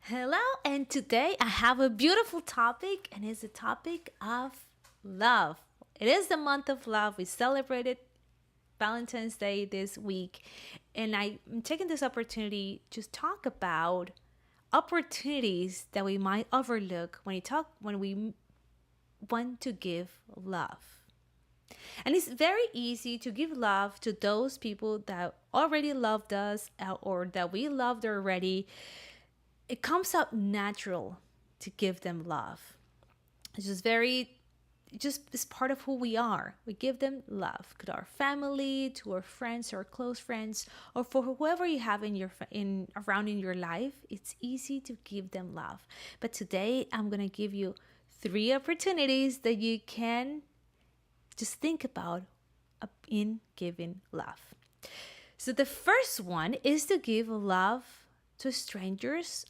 Hello, and today I have a beautiful topic, and it's the topic of love. It is the month of love. We celebrated Valentine's Day this week, and I'm taking this opportunity to talk about opportunities that we might overlook when we want to give love. And it's very easy to give love to those people that already loved us or that we loved already. It comes out natural to give them love. It's just very, just it's part of who we are. We give them love to our family, to our friends, our close friends, or for whoever you have in around in your life. It's easy to give them love. But today I'm gonna give you 3 opportunities that you can just think about in giving love. So the first one is to give love to strangers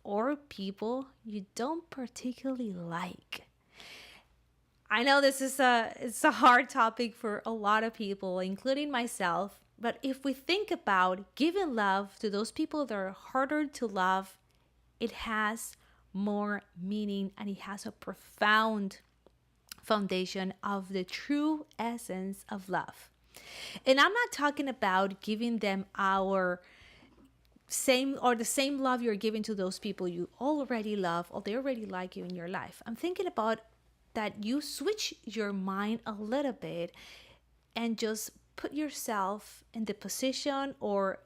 or people you don't particularly like. I know it's a hard topic for a lot of people, including myself, but if we think about giving love to those people that are harder to love, it has more meaning and it has a profound foundation of the true essence of love. And I'm not talking about giving them our the same love you're giving to those people you already love or they already like you in your life. I'm thinking about that you switch your mind a little bit and just put yourself in the position or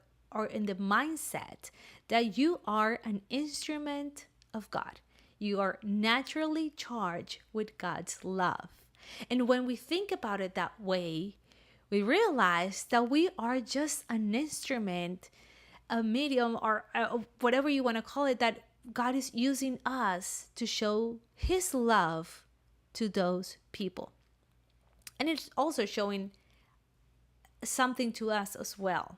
in the mindset that you are an instrument of God. You are naturally charged with God's love. And when we think about it that way, we realize that we are just an instrument, a medium, or whatever you want to call it, that God is using us to show His love to those people. And it's also showing something to us as well.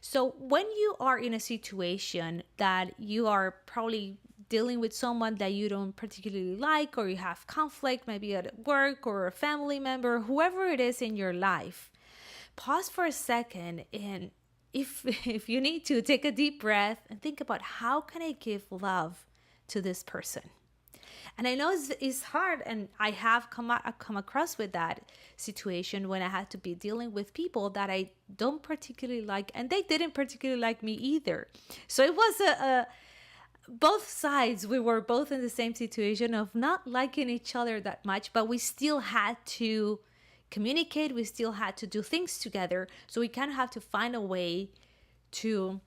So when you are in a situation that you are probably dealing with someone that you don't particularly like, or you have conflict, maybe at work or a family member, whoever it is in your life, pause for a second and if you need to, take a deep breath and think about how can I give love to this person. And I know it's hard, and I have come across with that situation when I had to be dealing with people that I don't particularly like, and they didn't particularly like me either. So it was both sides. We were both in the same situation of not liking each other that much, but we still had to communicate. We still had to do things together. So we kind of have to find a way to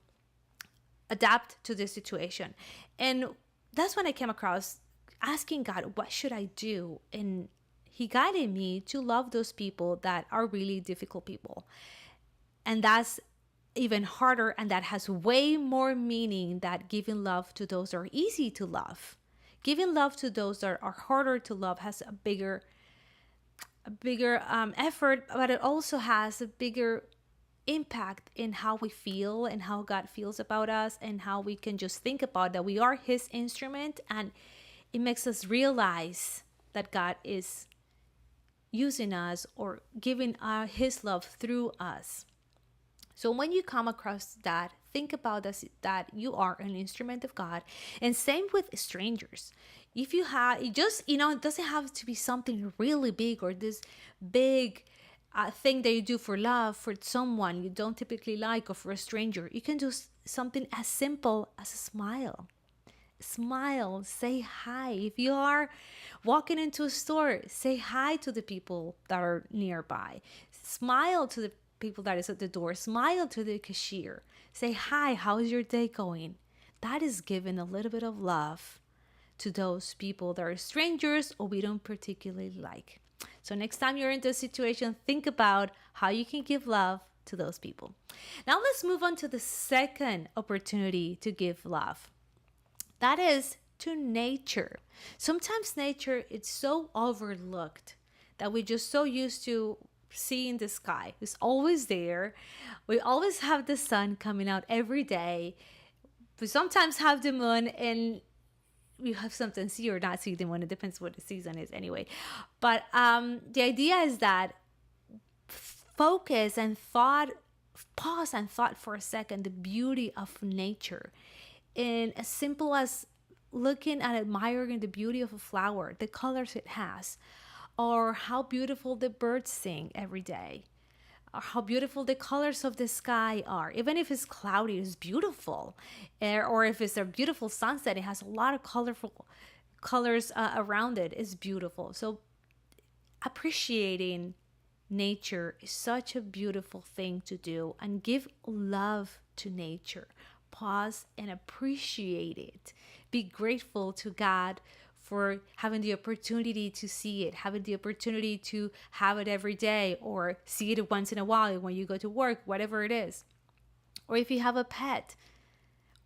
adapt to this situation. And that's when I came across asking God, what should I do? And He guided me to love those people that are really difficult people. And that's even harder, and that has way more meaning than giving love to those that are easy to love. Giving love to those that are harder to love has a bigger effort, but it also has a bigger impact in how we feel and how God feels about us, and how we can just think about that we are His instrument, and it makes us realize that God is using us or giving His love through us. So when you come across that, think about this, that you are an instrument of God. And same with strangers. If you have, it just, it doesn't have to be something really big or this big thing that you do for love for someone you don't typically like, or for a stranger. You can do something as simple as a smile. Smile, say hi. If you are walking into a store, say hi to the people that are nearby. Smile to the people that is at the door. Smile to the cashier. Say hi, how's your day going? That is giving a little bit of love to those people that are strangers or we don't particularly like. So next time you're in this situation, think about how you can give love to those people. Now let's move on to the second opportunity to give love. That is to nature. Sometimes nature is so overlooked that we're just so used to seeing the sky. It's always there. We always have the sun coming out every day. We sometimes have the moon, and we have sometimes see or not see the moon. It depends what the season is anyway. But the idea is that pause and thought for a second the beauty of nature. And as simple as looking and admiring the beauty of a flower, the colors it has, or how beautiful the birds sing every day, or how beautiful the colors of the sky are. Even if it's cloudy, it's beautiful. Or if it's a beautiful sunset, it has a lot of colorful colors around it. It's beautiful. So appreciating nature is such a beautiful thing to do, and give love to nature. Pause and appreciate it. Be grateful to God for having the opportunity to see it, having the opportunity to have it every day, or see it once in a while when you go to work, whatever it is. Or if you have a pet,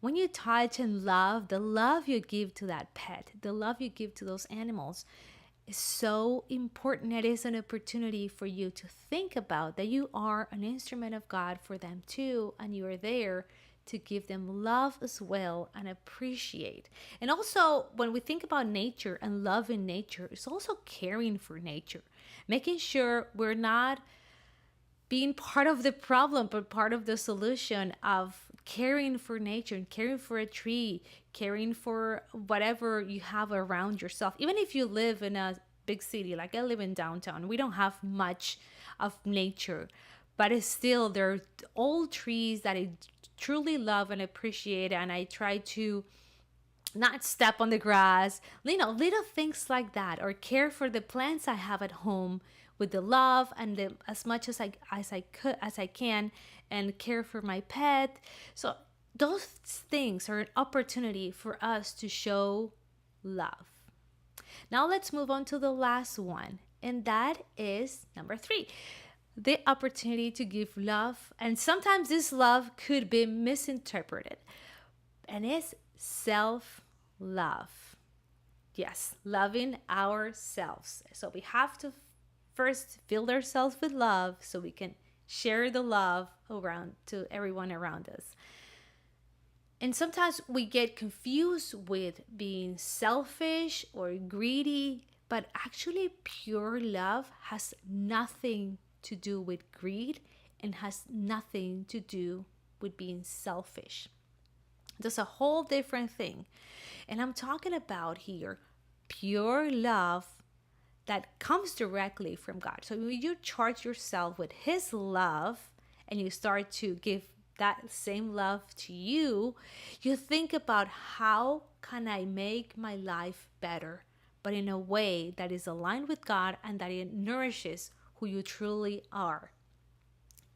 when you touch and love, the love you give to that pet, the love you give to those animals, is so important. It is an opportunity for you to think about that you are an instrument of God for them too, and you are there to give them love as well and appreciate. And also, when we think about nature and loving nature, it's also caring for nature, making sure we're not being part of the problem, but part of the solution of caring for nature, caring for a tree, caring for whatever you have around yourself. Even if you live in a big city, like I live in downtown, we don't have much of nature, but it's still, there are old trees that I truly love and appreciate, and I try to not step on the grass, little things like that, or care for the plants I have at home with the love and the, as much as I can, and care for my pet. So those things are an opportunity for us to show love. Now let's move on to the last one, and that is number 3, the opportunity to give love. And sometimes this love could be misinterpreted, and it's self-love. Yes, loving ourselves. So we have to first fill ourselves with love so we can share the love around to everyone around us. And sometimes we get confused with being selfish or greedy, but actually pure love has nothing to do with greed and has nothing to do with being selfish. That's a whole different thing. And I'm talking about here pure love that comes directly from God. So when you charge yourself with His love and you start to give that same love to you, you think about, how can I make my life better, but in a way that is aligned with God and that it nourishes who you truly are.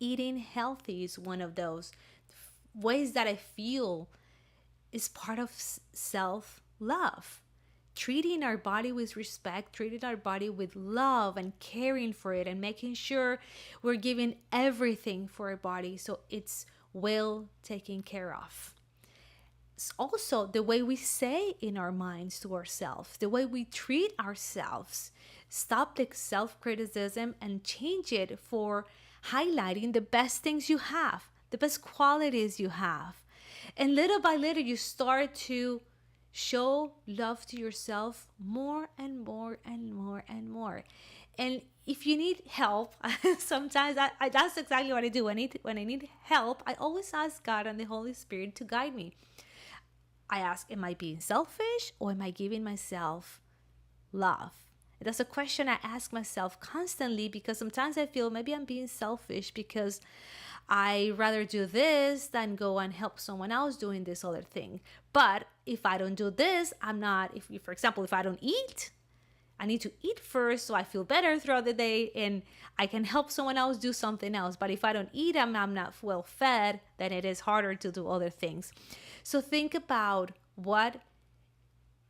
Eating healthy is one of those ways that I feel is part of self-love. Treating our body with respect, treating our body with love and caring for it, and making sure we're giving everything for our body so it's well taken care of. It's also the way we say in our minds to ourselves, the way we treat ourselves. Stop the self-criticism and change it for highlighting the best things you have, the best qualities you have. And little by little, you start to show love to yourself more and more and more and more. And if you need help, sometimes that's exactly what I do. When I need help, I always ask God and the Holy Spirit to guide me. I ask, am I being selfish or am I giving myself love? That's a question I ask myself constantly, because sometimes I feel maybe I'm being selfish because I rather do this than go and help someone else doing this other thing. But if I don't do this, I'm not, for example, if I don't eat, I need to eat first so I feel better throughout the day and I can help someone else do something else. But if I don't eat, I'm not well fed, then it is harder to do other things. So think about what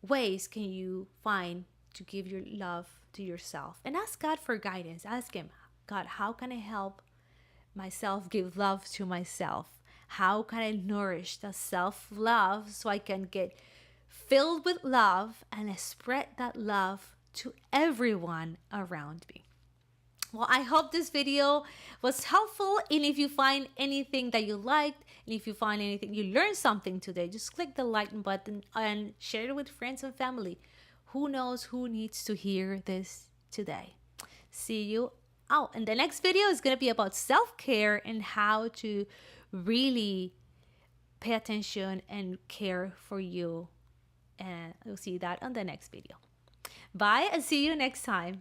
ways can you find to give your love to yourself, and ask God for guidance. Ask Him, God, how can I help myself give love to myself? How can I nourish the self-love so I can get filled with love and spread that love to everyone around me? Well, I hope this video was helpful, and if you find anything that you liked, and if you find anything you learned something today, just click the like button and share it with friends and family. Who knows who needs to hear this today? See you out. And the next video is going to be about self-care and how to really pay attention and care for you. And you'll see that on the next video. Bye, and see you next time.